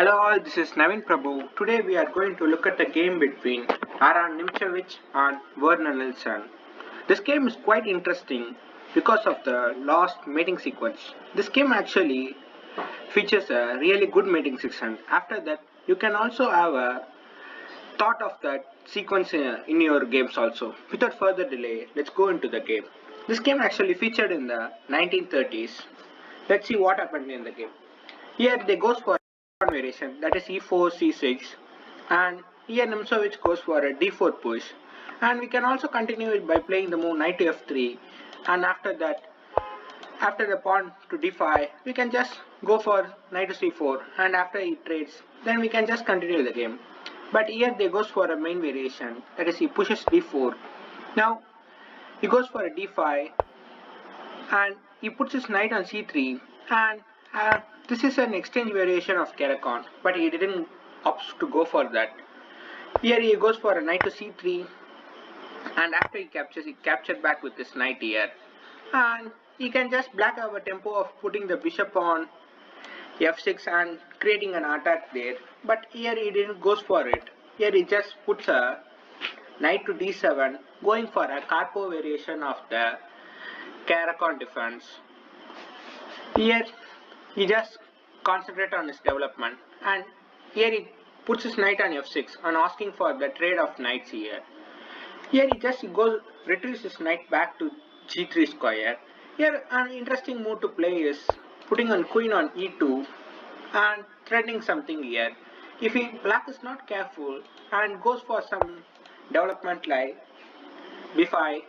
Hello all, this is NaveenPrabhu. Today we are going to look at the game between Aron Nimzowitsch and Verner Nielsen. This game is quite interesting because of the last mating sequence. This game actually features a really good mating sequence. After that, you can also have a thought of that sequence in your games also. Without further delay, let's go into the game. This game actually featured in the 1930s. Let's see what happened in the game. Here they goes for variation, that is e4 c6, and here Nimzowitsch goes for a d4 push, and we can also continue it by playing the move knight to f3, and after that, after the pawn to d5, we can just go for knight to c4, and after he trades, then we can just continue the game. But here they goes for a main variation, that is he pushes d4. Now he goes for a d5, and he puts his knight on c3, and this is an exchange variation of Caro-Kann, but he didn't opt to go for that. Here he goes for a knight to c3, and after he captured back with his knight here, and he can just black our tempo of putting the bishop on f6 and creating an attack there. But here he didn't goes for it. Here he just puts a knight to d7, going for a Karpov variation of the Caro-Kann defense. Here he just concentrate on his development, and here he puts his knight on f6 and asking for the trade of knights here. Here he just retrieves his knight back to g3 square. Here an interesting move to play is putting on queen on e2 and threatening something here. If black is not careful and goes for some development like b5,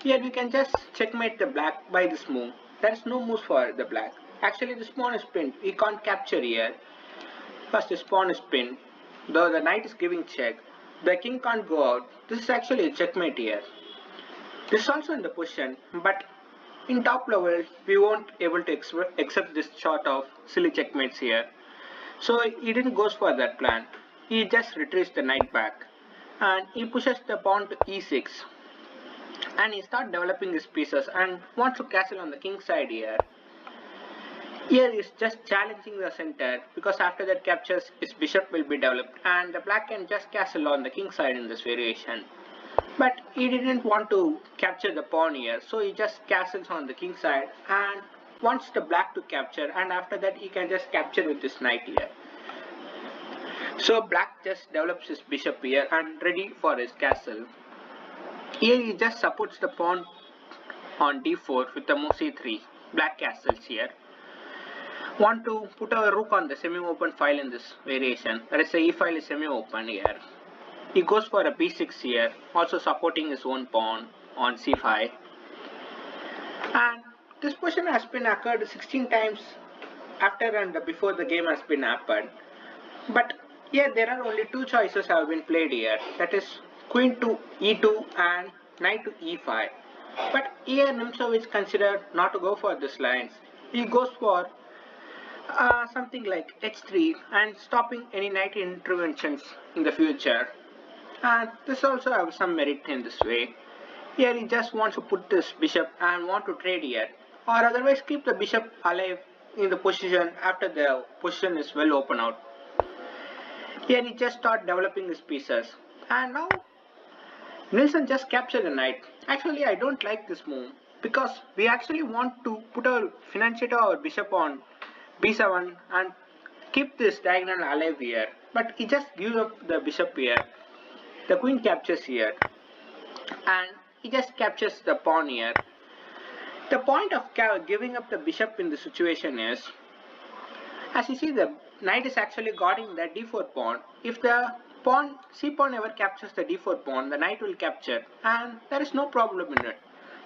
here we can just checkmate the black by this move. There is no move for the black. Actually, this pawn is pinned. We can't capture here. First, this pawn is pinned. Though the knight is giving check, the king can't go out. This is actually a checkmate here. This is also in the position, but in top level, we won't able to accept this sort of silly checkmates here. So he didn't go for that plan. He just retrieves the knight back, and he pushes the pawn to e6. And he starts developing his pieces and wants to castle on the king side here. Here is just challenging the center, because after that captures his bishop will be developed and the black can just castle on the king side in this variation. But he didn't want to capture the pawn here, so he just castles on the king side and wants the black to capture, and after that he can just capture with his knight here. So black just develops his bishop here and ready for his castle. Here he just supports the pawn on d4 with the move c3. Black castles here. Want to put our rook on the semi-open file in this variation. That is, the e file is semi-open here. He goes for a b6 here, also supporting his own pawn on c5. And this position has been occurred 16 times after and before the game has been happened. But here there are only two choices have been played here. That is queen to e2 and knight to e5. But here Nimzowitsch considered not to go for these lines. He goes for something like h3 and stopping any knight interventions in the future. And this also has some merit in this way. Here he just wants to put this bishop and want to trade here, or otherwise keep the bishop alive in the position after the position is well open out. Here he just start developing his pieces, and now Nielsen just captured the knight. Actually, I don't like this move because we actually want to put our bishop on b7 and keep this diagonal alive here, but he just gives up the bishop here. The queen captures here, and he just captures the pawn here. The point of giving up the bishop in this situation is, as you see, the knight is actually guarding the d4 pawn. If the c pawn ever captures the d4 pawn, the knight will capture, and there is no problem in it.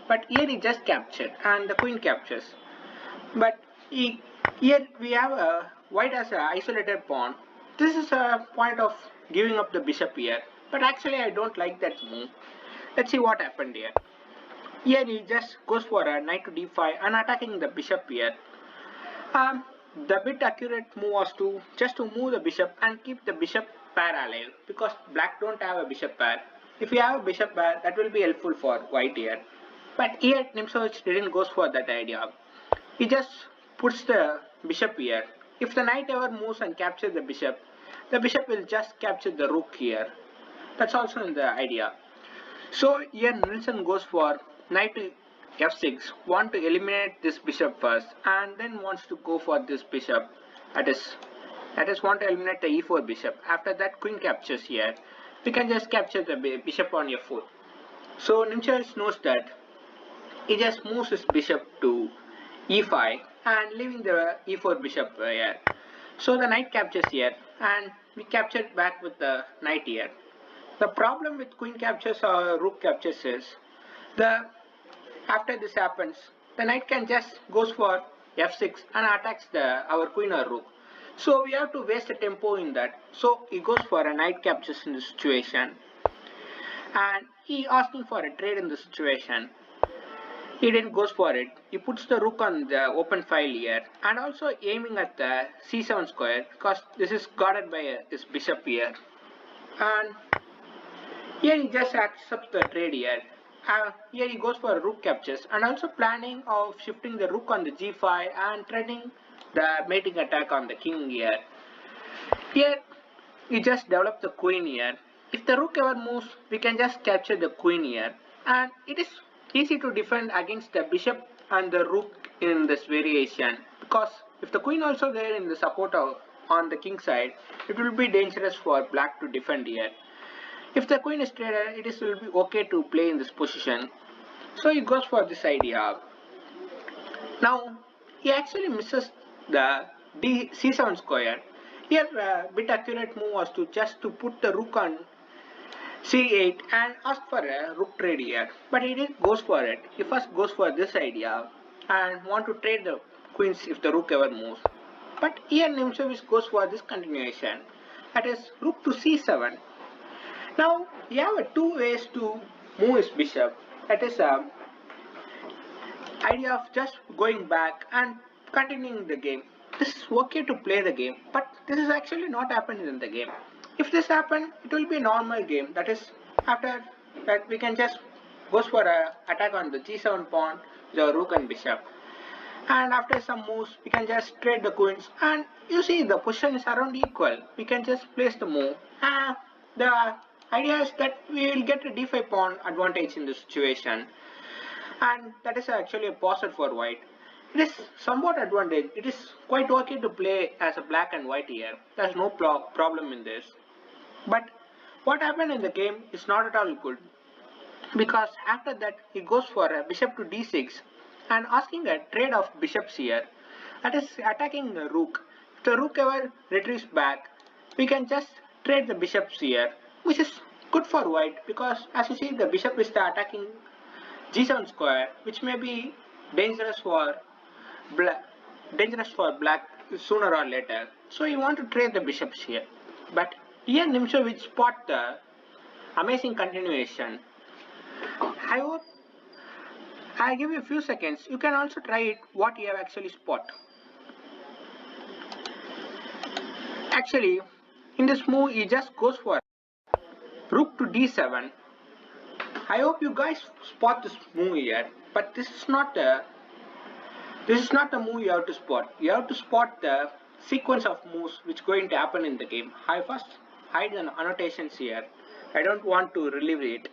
But here he just captured, and the queen captures. But here we have a white as an isolated pawn. This is a point of giving up the bishop here. But actually I don't like that move. Let's see what happened here. Here he just goes for a knight to d5 and attacking the bishop here. The bit accurate move was to move the bishop and keep the bishop pair alive, because black don't have a bishop pair. If you have a bishop pair, that will be helpful for white here. But here Nimzowitsch didn't go for that idea. He just puts the bishop here if the knight ever moves and captures the bishop will just capture the rook here. That's also in the idea. So here Nielsen goes for knight to f6, want to eliminate this bishop first, and then wants to go for this bishop. That is want to eliminate the e4 bishop. After that, queen captures here. We can just capture the bishop on f4. So Nimzowitsch knows that. He just moves his bishop to e5 and leaving the e4 bishop here. So the knight captures here, and we capture back with the knight here. The problem with queen captures or rook captures is after this happens, the knight can just goes for f6 and attacks our queen or rook. So we have to waste the tempo in that. So he goes for a knight captures in this situation, and he asking for a trade in this situation. He then goes for it. He puts the rook on the open file here, and also aiming at the c7 square because this is guarded by this bishop here. And here he just accepts the trade here. Here he goes for rook captures and also planning of shifting the rook on the g5 and threatening the mating attack on the king here. Here he just develops the queen here. If the rook ever moves, we can just capture the queen here, and it is easy to defend against the bishop and the rook in this variation, because if the queen also there in the support on the king side, it will be dangerous for black to defend here. If the queen is traded, it will be okay to play in this position. So he goes for this idea. Now he actually misses the c7 square. Here a bit accurate move was to put the rook on c8 and ask for a rook trade here. But he didn't goes for it. He first goes for this idea and want to trade the queens if the rook ever moves. But here Nimzowitsch goes for this continuation. That is rook to c7. Now you have two ways to move his bishop. That is idea of just going back and continuing the game. This is okay to play the game, but this is actually not happening in the game. If this happens, it will be a normal game. That is, after that we can just goes for a attack on the g7 pawn, the rook and bishop. And after some moves, we can just trade the queens. And you see the position is around equal. We can just place the move. The idea is that we will get a d5 pawn advantage in this situation. And that is actually a positive for white. It is somewhat advantage. It is quite okay to play as a black and white here. There is no problem in this. But what happened in the game is not at all good, because after that he goes for a bishop to d6 and asking a trade of bishops here. That is attacking the rook. If the rook ever retreats back, we can just trade the bishops here, which is good for white, because as you see the bishop is attacking g7 square, which may be dangerous for black sooner or later. So you want to trade the bishops here. But here Nimzowitsch spot the amazing continuation. I hope I give you a few seconds. You can also try it what you have actually spot. Actually, in this move he just goes for rook to d7. I hope you guys spot this move here, but this is not the move you have to spot. You have to spot the sequence of moves which going to happen in the game. I first hide the annotations here. I don't want to relieve it.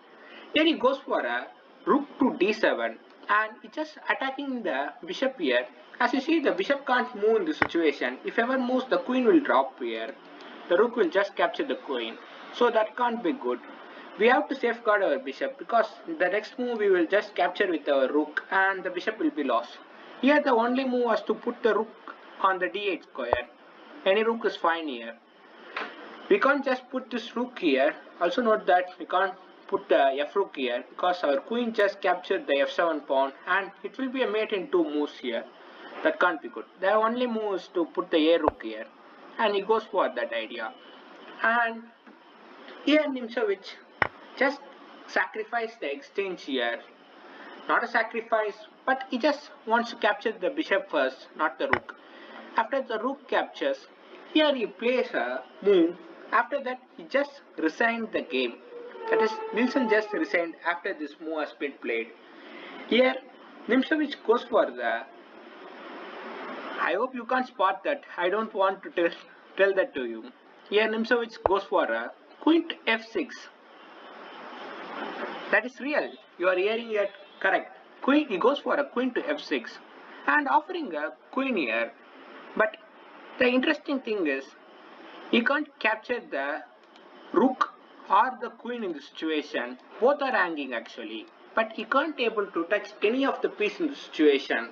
Then he goes for a rook to d7 and he just attacking the bishop here. As you see, the bishop can't move in this situation. If ever moves, the queen will drop here. The rook will just capture the queen. So that can't be good. We have to safeguard our bishop, because the next move we will just capture with our rook and the bishop will be lost. Here the only move was to put the rook on the d8 square. Any rook is fine here. We can't just put this rook here. Also note that we can't put the f rook here, because our queen just captured the f7 pawn and it will be a mate in two moves here. That can't be good. The only move is to put the a rook here, and he goes for that idea. And here Nimzowitsch just sacrifice the exchange here. Not a sacrifice, but he just wants to capture the bishop first, not the rook. After the rook captures, here he plays a move. After that, he just resigned the game. That is, Nielsen just resigned after this move has been played. Here, Nimzowitsch goes for the I hope you can't spot that. I don't want to tell that to you. Here Nimzowitsch goes for a queen to f6. That is real. You are hearing it correct. Queen, he goes for a queen to f6 and offering a queen here. But the interesting thing is he can't capture the rook or the queen in the situation. Both are hanging actually. But he can't able to touch any of the piece in the situation.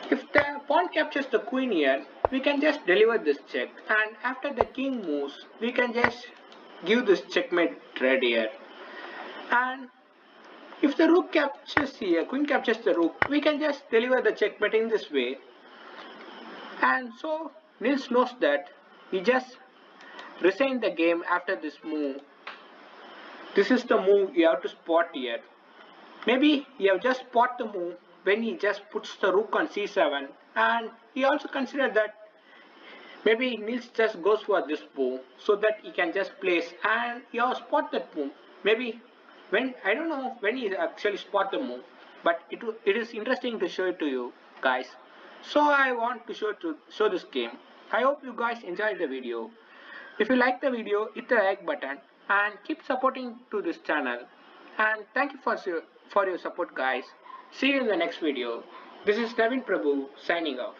If the pawn captures the queen here, we can just deliver this check, and after the king moves, we can just give this checkmate trade here. And if the rook captures here, queen captures the rook, we can just deliver the checkmate in this way. And so Nils knows that he just resigned the game after this move. This is the move you have to spot here. Maybe you have just spot the move when he just puts the rook on c7, and he also considered that maybe Nils just goes for this move so that he can just place, and you have spot that move. Maybe when I don't know when he actually spot the move, but it is interesting to show it to you guys. So I want to show this game. I hope you guys enjoyed the video. If you like the video, hit the like button and keep supporting to this channel. And thank you for your support guys. See you in the next video. This is NaveenPrabhu signing off.